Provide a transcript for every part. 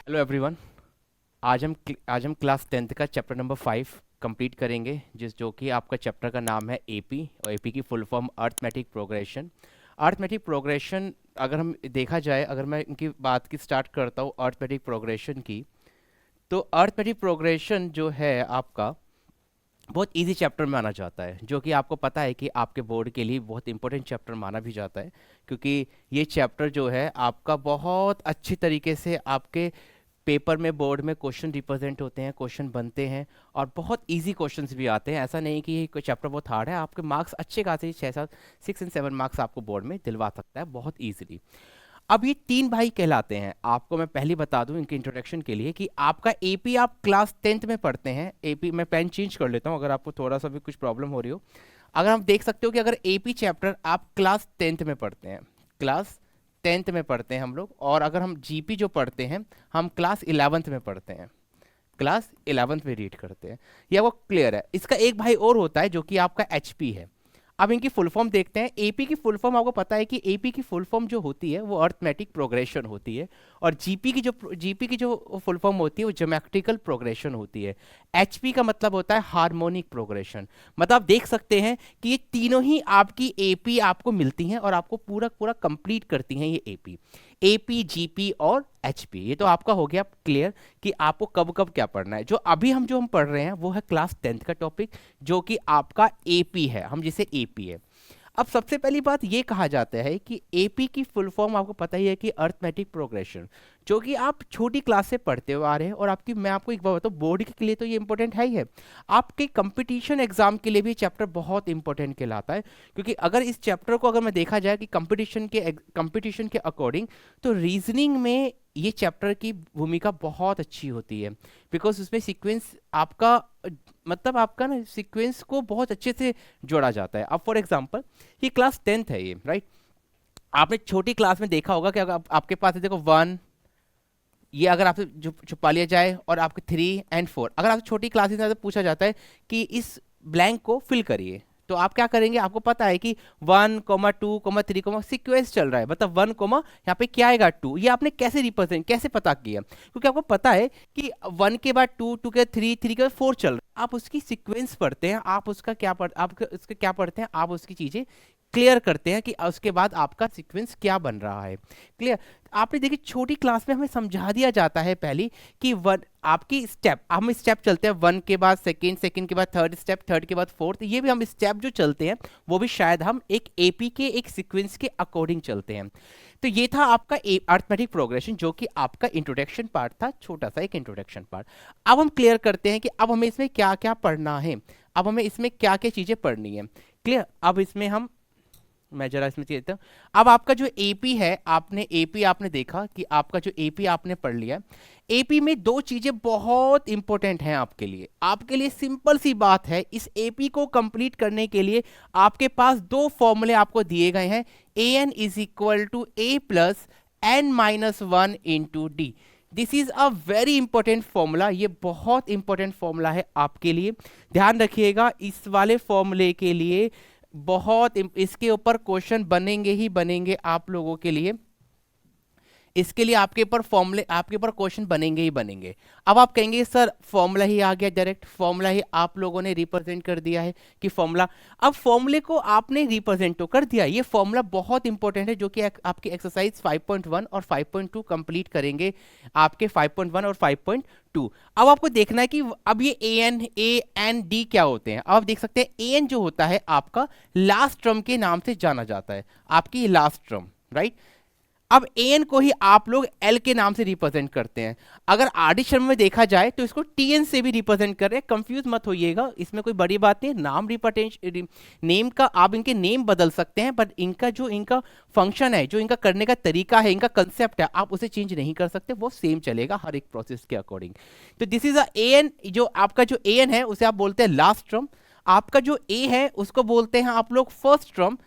Hello everyone. आज हम class 10th का चैप्टर नंबर 5 कंप्लीट करेंगे, जो कि आपका चैप्टर का नाम है एपी, और एपी की full form arithmetic progression. Arithmetic progression, अगर हम देखा जाए, अगर मैं इनकी बात की स्टार्ट करता हूँ अर्थमेटिक प्रोग्रेशन की, तो अर्थमेटिक प्रोग्रेशन जो है आपका बहुत इजी चैप्टर माना जाता है, जो कि आपको पता है कि आपके बोर्ड के लिए बहुत इंपॉर्टेंट चैप्टर माना भी जाता है, क्योंकि ये चैप्टर जो है आपका बहुत अच्छी तरीके से आपके पेपर में, बोर्ड में क्वेश्चन रिप्रेजेंट होते हैं, क्वेश्चन बनते हैं, और बहुत इजी क्वेश्चंस भी आते हैं। ऐसा नहीं कि ये कोई चैप्टर बहुत हार्ड है, आपके मार्क्स अच्छे खासे 6-7, 6 और 7 मार्क्स आपको बोर्ड में दिलवा सकता है बहुत इजीली। अब ये तीन भाई कहलाते हैं। आपको मैं पहले बता दूं इनके इंट्रोडक्शन के लिए कि आपका एपी आप क्लास 10th में पढ़ते हैं। एपी, मैं पेन चेंज कर लेता हूं अगर आपको थोड़ा सा भी कुछ प्रॉब्लम हो रही हो। अगर हम देख सकते हो कि अगर एपी चैप्टर आप क्लास 10th में पढ़ते हैं, क्लास 10th में पढ़ते हैं हम लोग, और अगर हम जीपी जो पढ़ते हैं हम क्लास 11th में पढ़ते हैं, क्लास 11th में रीड करते हैं। ये वो क्लियर है। इसका एक भाई और होता है जो कि आपका एचपी है। अब इनकी फुल फॉर्म देखते हैं। एपी की फुल फॉर्म आपको पता है कि एपी की फुल फॉर्म जो होती है वो अर्थमेटिक प्रोग्रेशन होती है, और जीपी की जो फुल फॉर्म होती है वो ज्योमेट्रिकल प्रोग्रेशन होती है। एचपी का मतलब होता है हार्मोनिक प्रोग्रेशन। मतलब आप देख सकते हैं कि ये तीनों ही आपकी एपी आपको मिलती हैं और आपको पूरा पूरा कंप्लीट करती हैं ये एपी। एपी, जीपी और एचपी, ये तो आपका हो गया क्लियर कि आपको कब कब क्या पढ़ना है। जो हम पढ़ रहे हैं वो है क्लास 10th का टॉपिक, जो कि आपका एपी है, हम जिसे एपी है। अब सबसे पहली बात ये कहा जाता है कि एपी की फुल फॉर्म आपको पता ही है कि अर्थमेटिक प्रोग्रेशन, जो कि आप छोटी क्लास से पढ़ते हुए आ रहे हैं। और आपकी, मैं आपको एक बात बताऊं, बोर्ड के लिए तो ये इंपॉर्टेंट है ही है, आपके कंपटीशन एग्जाम के लिए भी चैप्टर बहुत इंपॉर्टेंट कहलाता है। क्योंकि अगर इस चैप्टर को अगर मैं देखा जाए कि कंपटीशन के अकॉर्डिंग, तो रीजनिंग में ये चैप्टर की भूमिका बहुत अच्छी होती है। बिकॉज उसमें सीक्वेंस आपका, मतलब आपका ना सीक्वेंस को बहुत अच्छे से जोड़ा जाता है। अब फॉर एग्जांपल ये क्लास 10th है ये, राइट। आपने छोटी क्लास में देखा होगा कि अगर आपके पास है, देखो 1, ये अगर आपसे छुपा लिया जाए, और आपके 3 और 4, अगर आपसे छोटी क्लासेस में पूछा जाता है कि इस ब्लैंक को फिल करिए, तो आप क्या करेंगे? आपको पता है कि 1, 2, 3, सीक्वेंस चल रहा है, मतलब 1, यहाँ पे क्या आएगा 2। ये आपने कैसे रिप्रेजेंट, कैसे पता किया? क्योंकि आपको पता है कि 1 के बाद 2, 2 के बाद 3, 3 के बाद 4 चल रहा है। आप उसकी सीक्वेंस पढ़ते हैं, आप उसका क्या पढ़ते हैं, आप उसकी चीजें क्लियर करते हैं कि उसके बाद आपका सीक्वेंस क्या बन रहा है। क्लियर? आपने देखिए छोटी क्लास में हमें समझा दिया जाता है पहले कि वन, आपकी स्टेप, हम स्टेप चलते हैं 1 के बाद सेकंड, सेकंड के बाद थर्ड स्टेप, थर्ड के बाद फोर्थ। ये भी हम स्टेप जो चलते हैं वो भी शायद हम एक एपी के एक सीक्वेंस के अकॉर्डिंग चलते हैं। तो ये था आपका अर्थमेटिक प्रोग्रेशन, जो कि आपका इंट्रोडक्शन पार्ट था, छोटा सा एक इंट्रोडक्शन पार्ट। अब हम क्लियर करते हैं कि अब हमें इसमें क्या क्या पढ़ना है, अब हमें इसमें क्या क्या चीजें पढ़नी है। क्लियर? अब इसमें हम, मैं जरा इसमें देता हूँ। अब आपका जो एपी है, आपने देखा कि आपका जो एपी आपने पढ़ लिया। एपी में दो चीजें बहुत इंपॉर्टेंट हैं आपके लिए सिंपल सी बात है। इस एपी को कंप्लीट करने के लिए आपके पास दो फॉर्मूले आपको दिए गए हैं। A N is equal to A plus N minus 1 into D. This is a very important formula, ये बहुत इंपॉर्टेंट फॉर्मूला है आपके लिए। ध्यान रखिएगा, इस वाले फॉर्मूले के लिए इसके ऊपर क्वेश्चन बनेंगे ही बनेंगे आप लोगों के लिए। इसके लिए आपके ऊपर क्वेश्चन बनेंगे ही बनेंगे। अब आप कहेंगे सर फॉर्मूला ही आ गया, डायरेक्ट फॉर्मूला ही आप लोगों ने रिप्रेजेंट कर दिया है कि फॉर्मूला। अब फॉर्मूले को आपने रिप्रेजेंट तो कर दिया, ये फॉर्मूला बहुत इंपॉर्टेंट है, जो कि आपकी एक्सरसाइज 5.1 और 5.2 कंप्लीट करेंगे, आपके 5.1 और 5.2। अब आपको देखना है कि अब ये ए एन डी क्या होते हैं। अब आप देख सकते हैं ए एन जो होता है आपका लास्ट टर्म के नाम से जाना जाता है, आपकी लास्ट टर्म, राइट। अब एन को ही आप लोग एल के नाम से रिप्रेजेंट करते हैं। अगर आरडी शर्मा में देखा जाए तो इसको टीएन से भी रिप्रेजेंट कर रहे हैं। कंफ्यूज मत होइएगा, इसमें कोई बड़ी बात नहीं। नेम का आप इनके नेम बदल सकते हैं, बट इनका फंक्शन है, जो इनका करने का तरीका है, इनका कंसेप्ट है, आप उसे चेंज नहीं कर सकते, वो सेम चलेगा हर एक प्रोसेस के अकॉर्डिंग। तो दिस इज अ एन, जो आपका जो एन है उसे आप बोलते हैं लास्ट टर्म। आपका जो ए है उसको बोलते हैं आप लोग first term,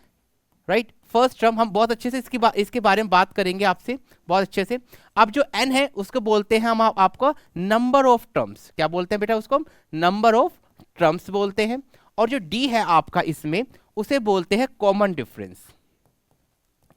right. First term हम बहुत अच्छे से इसके बारे में बात करेंगे आपसे बहुत अच्छे से। अब जो एन है उसको बोलते हैं हम आपको नंबर ऑफ टर्म्स। क्या बोलते हैं बेटा? उसको हम नंबर ऑफ टर्म्स बोलते हैं। और जो डी है आपका इसमें, उसे बोलते हैं कॉमन डिफरेंस।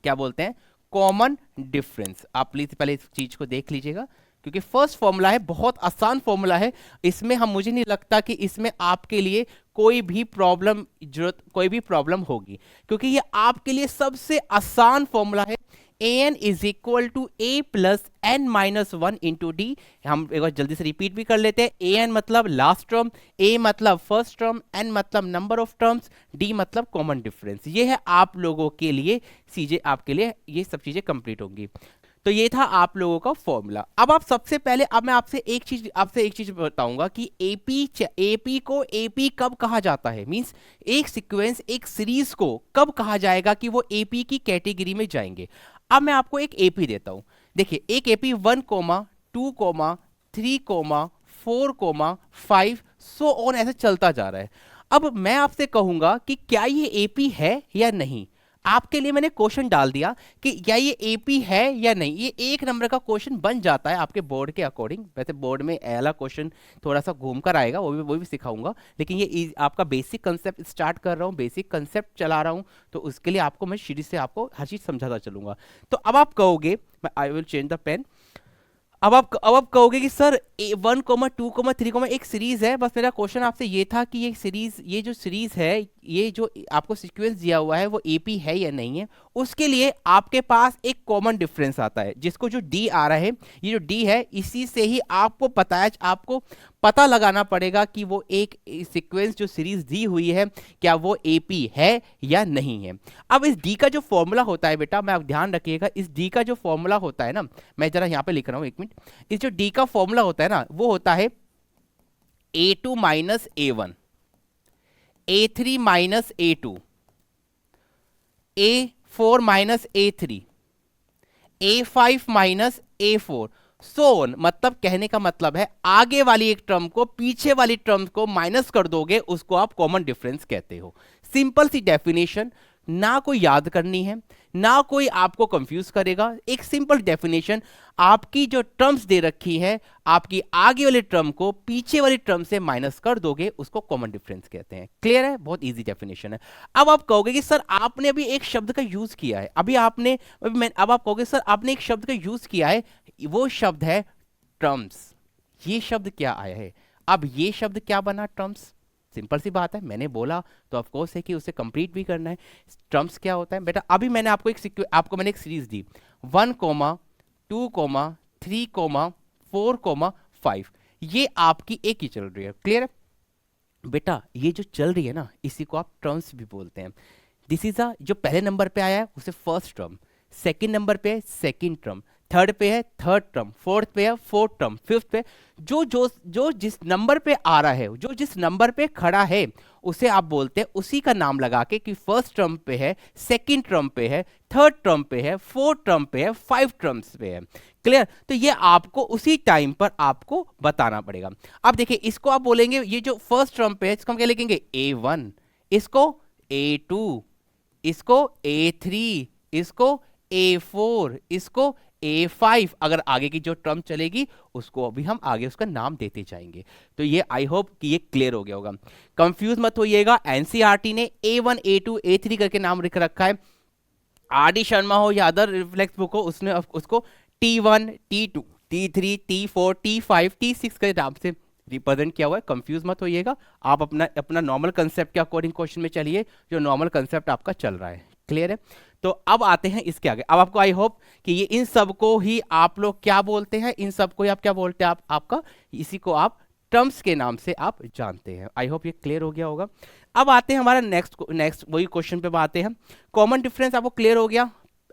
क्या बोलते हैं? Common difference. आप प्लीज पहले इस चीज को देख लीजिएगा, क्योंकि फर्स्ट फॉर्मूला है, बहुत आसान फॉर्मूला है, इसमें हम मुझे नहीं लगता कि इसमें आपके लिए कोई भी प्रॉब्लम होगी, क्योंकि ये आपके लिए सबसे आसान फॉर्मूला है। an is equal to a plus N minus one into D. हम एक बार जल्दी से रिपीट भी कर लेते हैं। an मतलब लास्ट टर्म, a मतलब फर्स्ट टर्म, n मतलब नंबर ऑफ टर्म्स, d मतलब कॉमन डिफरेंस। ये है आप लोगों के लिए चीजें, आपके लिए ये सब चीजें कंप्लीट होंगी। तो ये था आप लोगों का फॉर्मूला। अब आप सबसे पहले, अब मैं आपसे एक चीज बताऊंगा कि एपी को एपी कब कहा जाता है, मींस एक सीक्वेंस, एक सीरीज को कब कहा जाएगा कि वो एपी की कैटेगरी में जाएंगे। अब मैं आपको एक एपी देता हूं, देखिए एक एपी 1, 2, 3, 4, 5 सो ऑन ऐसे चलता जा रहा है। अब मैं आपसे कहूंगा कि क्या ये एपी है या नहीं। आपके लिए मैंने क्वेश्चन डाल दिया कि क्या ये एपी है या नहीं। ये 1 नंबर का क्वेश्चन बन जाता है आपके बोर्ड के अकॉर्डिंग। वैसे बोर्ड में अगला क्वेश्चन थोड़ा सा घूम कर आएगा, वो भी सिखाऊंगा, लेकिन ये आपका बेसिक कंसेप्ट स्टार्ट कर रहा हूँ, बेसिक कंसेप्ट चला रहा हूँ, तो उसके लिए आपको मैं सीरीज से आपको हर चीज समझाता चलूंगा। तो अब आप कहोगे, I will change the pen. अब आप कहोगे कि सर 1, 2, 3, एक सीरीज है, बस मेरा क्वेश्चन आपसे ये था कि ये जो सीरीज है, ये जो आपको सीक्वेंस दिया हुआ है वो एपी है या नहीं है। उसके लिए आपके पास एक कॉमन डिफरेंस आता है, जिसको जो डी आ रहा है, ये जो डी है, इसी से ही आपको पता लगाना पड़ेगा कि वो एक सीक्वेंस जो सीरीज दी हुई है क्या वो एपी है या नहीं है। अब इस डी का जो फॉर्मूला होता है बेटा, मैं आप ध्यान रखिएगा, इस डी का जो फॉर्मूला होता है ना, मैं जरा यहां पे लिख रहा हूं, 1 मिनट। इस जो डी का फॉर्मूला होता है ना, वो होता है a2 minus a1, a3 minus a2, a4 minus a3, a5 minus a4 so on. मतलब कहने का मतलब है आगे वाली एक टर्म को पीछे वाली टर्म को माइनस कर दोगे, उसको आप कॉमन डिफरेंस कहते हो। सिंपल सी डेफिनेशन, ना कोई याद करनी है, ना कोई आपको कंफ्यूज करेगा। एक सिंपल डेफिनेशन, आपकी जो टर्म्स दे रखी है, आपकी आगे वाली टर्म को पीछे वाली टर्म से माइनस कर दोगे, उसको कॉमन डिफरेंस कहते हैं। क्लियर है? बहुत इजी डेफिनेशन है। अब आप कहोगे कि सर आपने अभी एक शब्द का यूज किया है, अब आप कहोगे सर आपने एक शब्द का यूज किया है, वो शब्द है टर्म्स। ये शब्द क्या आया है? अब ये शब्द क्या बना? टर्म्स। सिंपल सी बात है, मैंने बोला तो ऑफ कोर्स है कि उसे कंप्लीट भी करना है। टर्म्स क्या होता है बेटा? अभी मैंने आपको मैंने एक सीरीज दी 1, 2, 3, 4, 5, ये आपकी एक ही चल रही है। क्लियर है बेटा? ये जो चल रही है ना, इसी को आप टर्म्स भी बोलते हैं। दिस इज अ, जो पहले नंबर पे आया है उसे फर्स्ट टर्म, सेकंड नंबर पे है सेकंड टर्म, थर्ड पे है थर्ड टर्म, फोर्थ पे है फोर्थ टर्म, फिफ्थ पे जो जिस नंबर पे आ रहा है, जो जिस नंबर पे खड़ा है, उसे आप बोलते हैं, उसी का नाम लगा के कि फर्स्ट टर्म पे है, सेकंड टर्म पे है, थर्ड टर्म पे है, फोर्थ टर्म पे है, 5 टर्म्स पे है। क्लियर? तो ये आपको उसी टाइम पर आपको बताना पड़ेगा। अब देखिए, इसको आप बोलेंगे, ये जो फर्स्ट टर्म पे है इसको हम क्या लिखेंगे? A1, इसको A2, इसको A3, इसको A4, इसको A5। अगर आगे की जो टर्म चलेगी उसको अभी हम आगे उसका नाम देते जाएंगे। तो ये आई होप कि ये क्लियर हो गया होगा। कंफ्यूज मत होइएगा, एनसीईआरटी ने A1, A2, A3 करके नाम लिख रखा है। आर.डी. शर्मा हो या अदर रिफ्लेक्स बुक हो, उसने उसको T1, T2, T3, T4, T5, T6 के नाम से रिप्रेजेंट किया हुआ है। कंफ्यूज मत होइएगा, आप अपना नॉर्मल कंसेप्ट के अकॉर्डिंग क्वेश्चन में चलिए, जो नॉर्मल कंसेप्ट आपका चल रहा है। क्लियर है? तो अब आते हैं इसके आगे। अब आपको आई होप कि ये इन सब को ही आप लोग क्या बोलते हैं, इन सब को ही आप क्या बोलते हैं, आपका इसी को आप टर्म्स के नाम से आप जानते हैं। आई होप ये क्लियर हो गया होगा। अब आते हैं हमारा नेक्स्ट वही क्वेश्चन पे आते हैं। कॉमन डिफरेंस आपको क्लियर हो गया,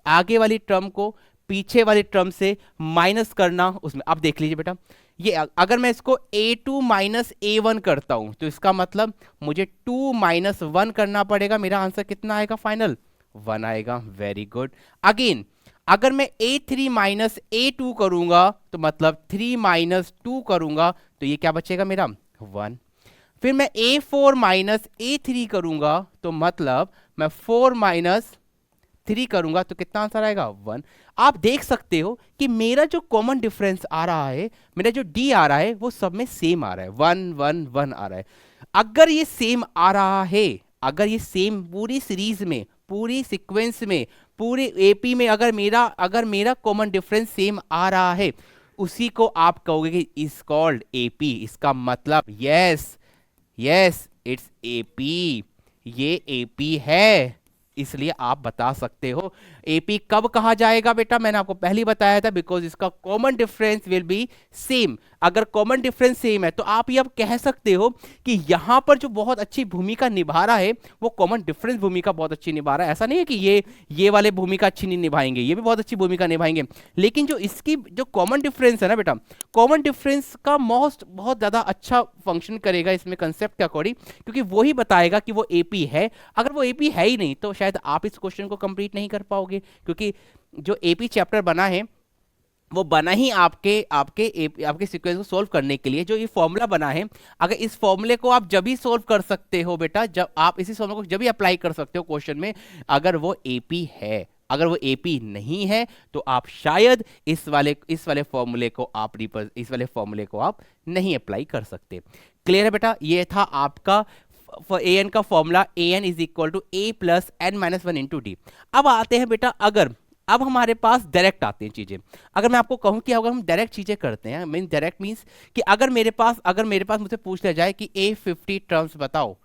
आगे वाली टर्म को पीछे वाली टर्म से माइनस करना उसमें। अब देख लीजिए बेटा, ये अगर मैं इसको A2 माइनस A1 करता हूं, तो इसका मतलब मुझे 2 माइनस 1 करना पड़ेगा। मेरा आंसर कितना आएगा? फाइनल 1 आएगा। Very good. अगेन अगर मैं A3 माइनस A2 करूंगा, तो मतलब 3 माइनस 2 करूंगा, तो ये क्या बचेगा मेरा? 1। फिर मैं A4 माइनस A3 करूंगा, तो मतलब मैं 4 माइनस 3 करूंगा, तो कितना आंसर आएगा? 1। आप देख सकते हो कि मेरा जो कॉमन डिफरेंस आ रहा है, मेरा जो डी आ रहा है, वो सब में सेम आ रहा है, 1 1 1 आ रहा है। अगर ये सेम आ रहा है, अगर ये सेम पूरी सीरीज में, पूरी सीक्वेंस में, पूरे एपी में अगर मेरा कॉमन डिफरेंस सेम आ रहा है, उसी को आप कहोगे कि इज कॉल्ड एपी। इसका मतलब यस, यस इट्स एपी, ये एपी है, इसलिए आप बता सकते हो। एपी कब कहा जाएगा बेटा, मैंने आपको पहले ही बताया था, बिकॉज इसका common difference will be same. अगर कॉमन डिफरेंस सेम है तो आप ये अब कह सकते हो कि यहां पर जो बहुत अच्छी भूमिका निभा रहा है वो कॉमन डिफरेंस भूमिका बहुत अच्छी निभा रहा है। ऐसा नहीं है कि ये वाले भूमिका अच्छी नहीं निभाएंगे, ये भी बहुत अच्छी भूमिका निभाएंगे, लेकिन जो इसकी जो कॉमन डिफरेंस है ना बेटा, कॉमन डिफरेंस का बहुत ज्यादा अच्छा फंक्शन करेगा इसमें कंसेप्ट के अकॉर्डिंग, क्योंकि वो ही बताएगा कि वो एपी है। अगर वो एपी है ही नहीं तो शायद आप इस क्वेश्चन को कंप्लीट नहीं कर पाओगे, क्योंकि जो एपी चैप्टर बना है वो बना ही आपके सीक्वेंस को सोल्व करने के लिए। जो ये फॉर्मूला बना है, अगर इस फॉर्मूले को आप जब भी सोल्व कर सकते हो बेटा, जब आप इसी फॉर्मूले को जब भी अप्लाई कर सकते हो क्वेश्चन में, अगर वो एपी है। अगर वो एपी नहीं है तो आप शायद इस वाले फॉर्मूले को आप नहीं अप्लाई कर सकते। क्लियर है बेटा? ये था आपका ए एन का formula, A N is equal to A plus N minus one into D. अब आते हैं बेटा, अब हमारे पास डायरेक्ट आते हैं चीजें। अगर मैं आपको कहूं कि अगर हम डायरेक्ट चीजें करते हैं, मीन डायरेक्ट मीन्स कि अगर मेरे पास मुझसे पूछ लिया जाए कि A50 टर्म्स बताओ,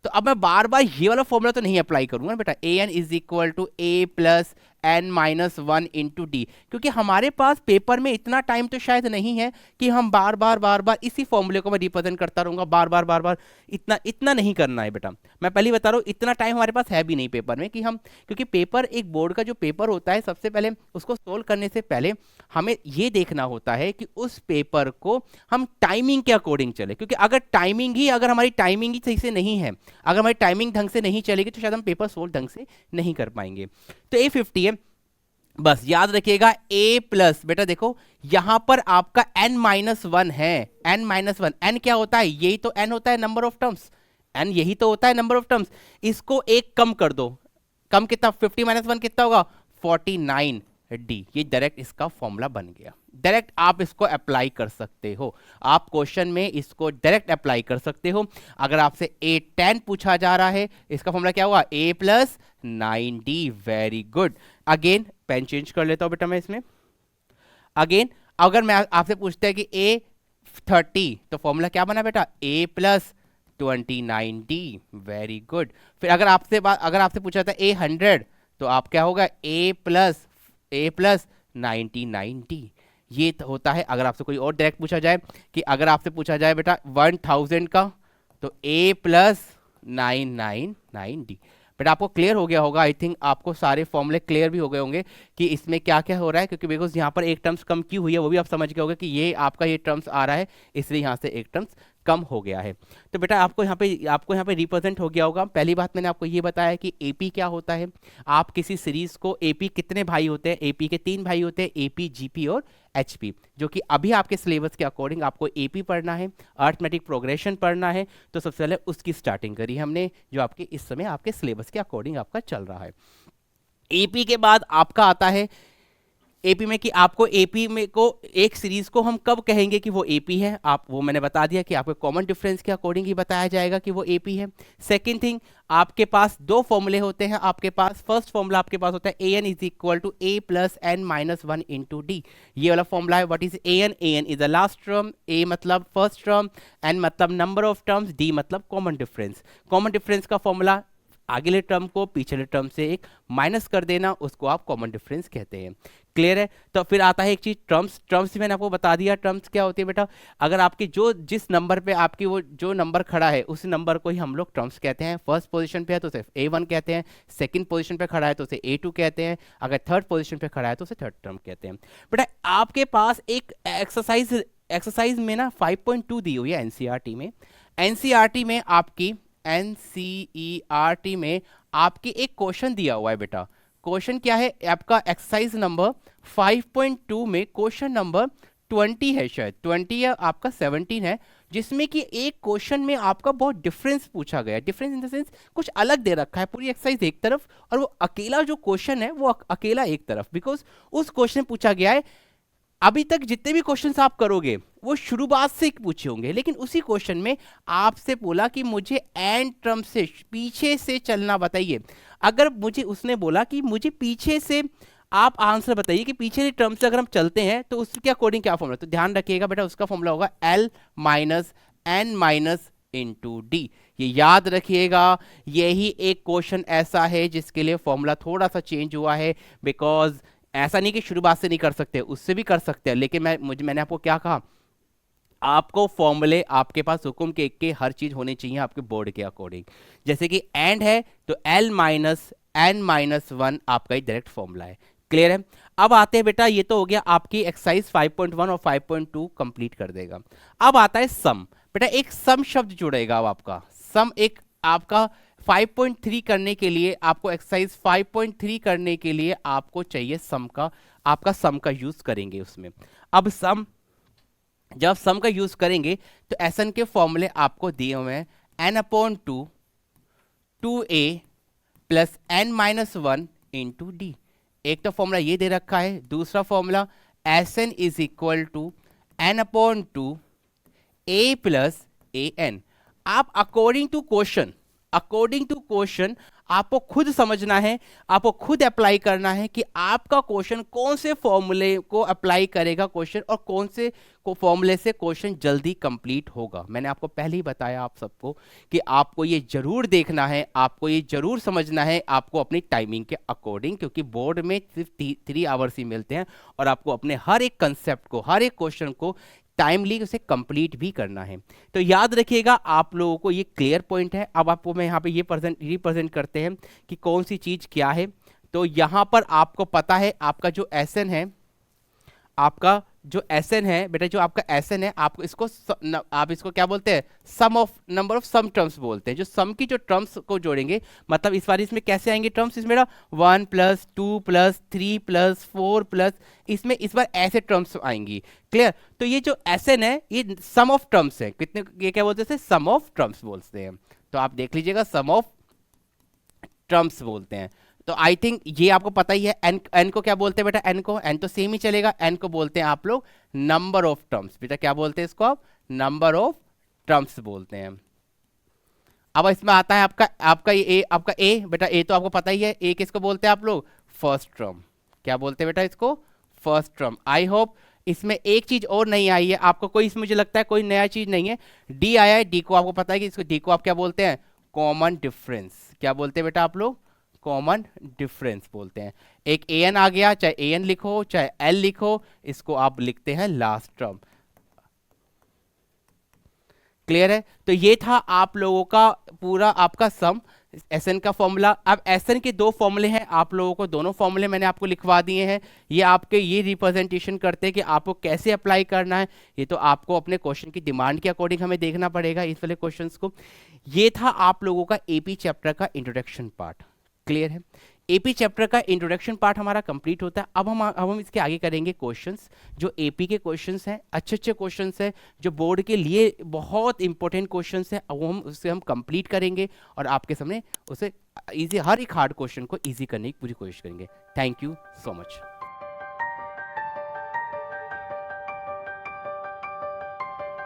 तो अब मैं बार बार ये वाला फॉर्मूला तो नहीं अप्लाई करूंगा बेटा, A N is equal to A plus N minus one into D, क्योंकि हमारे पास पेपर में इतना टाइम तो शायद नहीं है कि हम बार बार इसी फॉर्मूले को मैं रिप्रेजेंट करता रहूंगा बार बार। इतना नहीं करना है बेटा, मैं पहले बता रहा हूँ, इतना टाइम हमारे पास है भी नहीं पेपर में कि हम, क्योंकि पेपर एक बोर्ड का जो पेपर होता है, सबसे पहले उसको सोल्व करने से पहले हमें ये देखना होता है कि उस पेपर को हम टाइमिंग के अकॉर्डिंग चले, क्योंकि अगर हमारी टाइमिंग ही सही से नहीं है, अगर हमारी टाइमिंग ढंग से नहीं चलेगी तो शायद हम पेपर सोल्व ढंग से नहीं कर पाएंगे। तो A50 है, बस याद रखिएगा A प्लस, बेटा देखो यहां पर आपका n माइनस वन है, n माइनस वन, n क्या होता है, यही तो n होता है, नंबर ऑफ टर्म्स, n यही तो होता है नंबर ऑफ टर्म्स। इसको एक कम कर दो, कम कितना, 50 माइनस वन कितना होगा, 49 डी। ये डायरेक्ट इसका फॉर्मूला बन गया, डायरेक्ट आप इसको अप्लाई कर सकते हो, आप क्वेश्चन में इसको डायरेक्ट अप्लाई कर सकते हो। अगर आपसे A10 पूछा जा रहा है, इसका फॉर्मूला क्या हुआ, A plus 9D। Very good. Again pen change कर लेता हूं बेटा मैं इसमें। अगेन अगर मैं आपसे पूछता है कि A30, तो फॉर्मूला क्या बना बेटा, A plus 29D। Very good. फिर अगर आपसे पूछा था A100, तो आप क्या होगा, A प्लस 99D। ये होता है। अगर आपसे कोई और डायरेक्ट पूछा जाए कि अगर आपसे पूछा जाए बेटा 1000 का, तो A प्लस 999D। बेटा आपको क्लियर हो गया होगा, आई थिंक आपको सारे फॉर्मूले क्लियर भी हो गए होंगे कि इसमें क्या क्या हो रहा है, क्योंकि बिकॉज यहाँ पर एक टर्म्स कम की हुई है, वो भी आप समझ गए होंगे कि ये आपका ये टर्म्स आ रहा है, इसलिए यहाँ से एक टर्म्स कम हो गया है। तो बेटा आपको यहाँ पे रिप्रेजेंट हो गया होगा। पहली बात मैंने आपको ये बताया कि एपी क्या होता है। आप किसी सीरीज को, एपी कितने भाई होते हैं, एपी के 3 भाई होते हैं, एपी, जीपी और एचपी, जो कि अभी आपके सिलेबस के अकॉर्डिंग आपको एपी पढ़ना है, अरिथमेटिक प्रोग्रेशन पढ़ना है, तो सबसे पहले उसकी स्टार्टिंग करी हमने, जो आपके इस समय आपके सिलेबस के अकॉर्डिंग आपका चल रहा है। एपी के बाद आपका आता है एपी में, कि आपको एपी में को एक सीरीज को हम कब कहेंगे कि वो एपी है, आप वो मैंने बता दिया कि आपको कॉमन डिफरेंस के अकॉर्डिंग ही बताया जाएगा कि वो एपी है। सेकंड थिंग, आपके पास 2 फॉर्मूले होते हैं आपके पास। फर्स्ट फॉर्मूला आपके पास होता है A N is equal to A plus N minus one into D. ये वाला फॉर्मूला है। What is A N? A N is the last term, A मतलब फर्स्ट टर्म, एन मतलब नंबर ऑफ टर्म्स, डी मतलब common difference. Common difference का formula आगे term को पिछले टर्म से एक माइनस कर देना, उसको आप कॉमन डिफरेंस कहते हैं। क्लियर है? तो फिर आता है एक चीज, टर्म्स मैंने आपको बता दिया। टर्म्स क्या होती है बेटा, अगर आपकी जिस नंबर पे आपकी वो जो नंबर खड़ा है, उस नंबर को ही हम लोग टर्म्स कहते हैं। फर्स्ट पोजीशन पे है तो उसे A1 कहते हैं, सेकंड पोजीशन पे खड़ा है तो उसे A2 कहते हैं, अगर थर्ड पोजीशन पे खड़ा है तो उसे थर्ड टर्म कहते हैं। बेटा आपके पास एक एक्सरसाइज में ना 5.2 दी हुई है एनसीईआरटी में। एनसीईआरटी में आपकी एक क्वेश्चन दिया हुआ है बेटा। क्वेश्चन क्या है आपका, एक्सरसाइज नंबर 5.2 में क्वेश्चन नंबर 20 है, शायद 20 या आपका 17 है, जिसमें कि एक क्वेश्चन में आपका बहुत डिफरेंस पूछा गया है। डिफरेंस इन द सेंस कुछ अलग दे रखा है, पूरी एक्सरसाइज एक तरफ और वो अकेला जो क्वेश्चन है वो अकेला एक तरफ। बिकॉज उस क्वेश्चन में पूछा गया है, अभी तक जितने भी क्वेश्चंस आप करोगे वो शुरुआत से पूछे होंगे, लेकिन उसी क्वेश्चन में आपसे बोला कि मुझे एंड टर्म से पीछे से चलना बताइए। अगर मुझे उसने बोला कि मुझे पीछे से आप आंसर बताइए कि पीछे टर्म से अगर हम चलते हैं तो उसके अकॉर्डिंग क्या फॉर्मूला, तो ध्यान रखिएगा बेटा उसका फॉर्मूला होगा L minus N minus into D. ये याद रखिएगा, यही एक क्वेश्चन ऐसा है जिसके लिए फॉर्मूला थोड़ा सा चेंज हुआ है, बिकॉज ऐसा नहीं कि शुरुआत से नहीं कर सकते, उससे भी कर सकते हैं, लेकिन मैंने आपको क्या कहा, आपको फॉर्मूले आपके पास हुक्म के हर चीज होनी चाहिए आपके बोर्ड के अकॉर्डिंग। जैसे कि एंड है तो L माइनस एन माइनस 1 आपका ही डायरेक्ट फॉर्मूला है। क्लियर है? अब आते हैं बेटा, ये तो हो गया आपकी एक्सरसाइज 5.1 और 5.2 कंप्लीट कर देगा। अब आता है सम। बेटा एक सम शब्द जुड़ेगा अब आपका, सम एक आपका 5.3 करने के लिए, आपको एक्सरसाइज 5.3 करने के लिए आपको चाहिए सम का, आपका सम का यूज करेंगे उसमें। अब सम, जब सम का यूज करेंगे तो एसन के फॉर्मूले आपको दिए हुए हैं, n/2 2a plus n minus 1 into D. एक तो फॉर्मूला ये दे रखा है, दूसरा formula Sn is equal to n/2 a plus an। आप अकॉर्डिंग टू क्वेश्चन आपको खुद समझना है, आपको खुद अप्लाई करना है कि आपका क्वेश्चन कौन से फॉर्मूले को अप्लाई करेगा क्वेश्चन, और कौन से को फॉर्मूले से क्वेश्चन जल्दी कंप्लीट होगा। मैंने आपको पहले ही बताया आप सबको कि आपको ये जरूर देखना है, आपको ये जरूर समझना है, आपको अपनी टाइमिंग के अकॉर्डिंग, क्योंकि बोर्ड में सिर्फ 3 आवर्स ही मिलते हैं और आपको अपने हर एक कंसेप्ट को, हर एक क्वेश्चन को टाइमली उसे कंप्लीट भी करना है। तो याद रखिएगा आप लोगों को ये क्लियर पॉइंट है। अब आपको मैं यहाँ पे ये रिप्रेजेंट करते हैं कि कौन सी चीज क्या है। तो यहाँ पर आपको पता है आपका जो Sn है, आपका जो Sn है बेटा, जो आपका Sn है, आपको इसको आप इसको क्या बोलते हैं, sum of number of sum terms बोलते हैं। जो सम की जो टर्म्स को जोड़ेंगे, मतलब इस बार इसमें कैसे आएंगे टर्म्स, इसमें 1 प्लस 2 प्लस 3 प्लस 4 प्लस, इसमें इस बार ऐसे टर्म्स आएंगी। क्लियर? तो ये जो Sn है ये सम ऑफ टर्म्स है, कितने, ये क्या बोलते हैं, सम ऑफ टर्म्स बोलते हैं। तो आप देख लीजिएगा, सम ऑफ टर्म्स बोलते हैं। तो आई थिंक ये आपको पता ही है। एन को क्या बोलते हैं बेटा, एन तो सेम ही चलेगा, एन को बोलते हैं आप लोग नंबर ऑफ टर्म्स। बेटा क्या बोलते हैं इसको आप, नंबर ऑफ टर्म्स बोलते हैं। अब इसमें आता है आपका ए बेटा, ए तो आपको पता ही है, ए किसको बोलते हैं आप लोग, फर्स्ट टर्म। क्या बोलते हैं बेटा इसको, फर्स्ट टर्म। आई होप इसमें एक चीज और नहीं आई है आपको, कोई इसमें मुझे लगता है कोई नया चीज नहीं है। डी आया है, डी को आपको पता है कि इसको, डी को आप क्या बोलते हैं, कॉमन डिफरेंस। क्या बोलते हैं बेटा आप लोग, कॉमन डिफरेंस बोलते हैं। एक an आ गया, चाहे an लिखो चाहे l लिखो, इसको आप लिखते हैं लास्ट टर्म। क्लियर है? तो ये था आप लोगों का पूरा आपका सम, Sn का फॉर्मूला। अब Sn के 2 फॉर्मूले हैं, आप लोगों को दोनों फॉर्मूले मैंने आपको लिखवा दिए हैं। ये आपके ये रिप्रेजेंटेशन करते हैं कि आपको कैसे अप्लाई करना है। ये तो आपको अपने क्वेश्चन की डिमांड के अकॉर्डिंग हमें देखना पड़ेगा इस वाले क्वेश्चंस को। ये था आप लोगों का एपी चैप्टर का इंट्रोडक्शन पार्ट। क्लियर है? एपी चैप्टर का इंट्रोडक्शन पार्ट हमारा कंप्लीट होता है। अब हम इसके आगे करेंगे क्वेश्चंस, जो एपी के क्वेश्चंस हैं, अच्छे क्वेश्चंस हैं, जो बोर्ड के लिए बहुत इंपॉर्टेंट क्वेश्चंस हैं, वो हम कंप्लीट करेंगे और आपके सामने उसे इजी, हर एक हार्ड क्वेश्चन को इजी करने की पूरी कोशिश करेंगे। Thank you so much.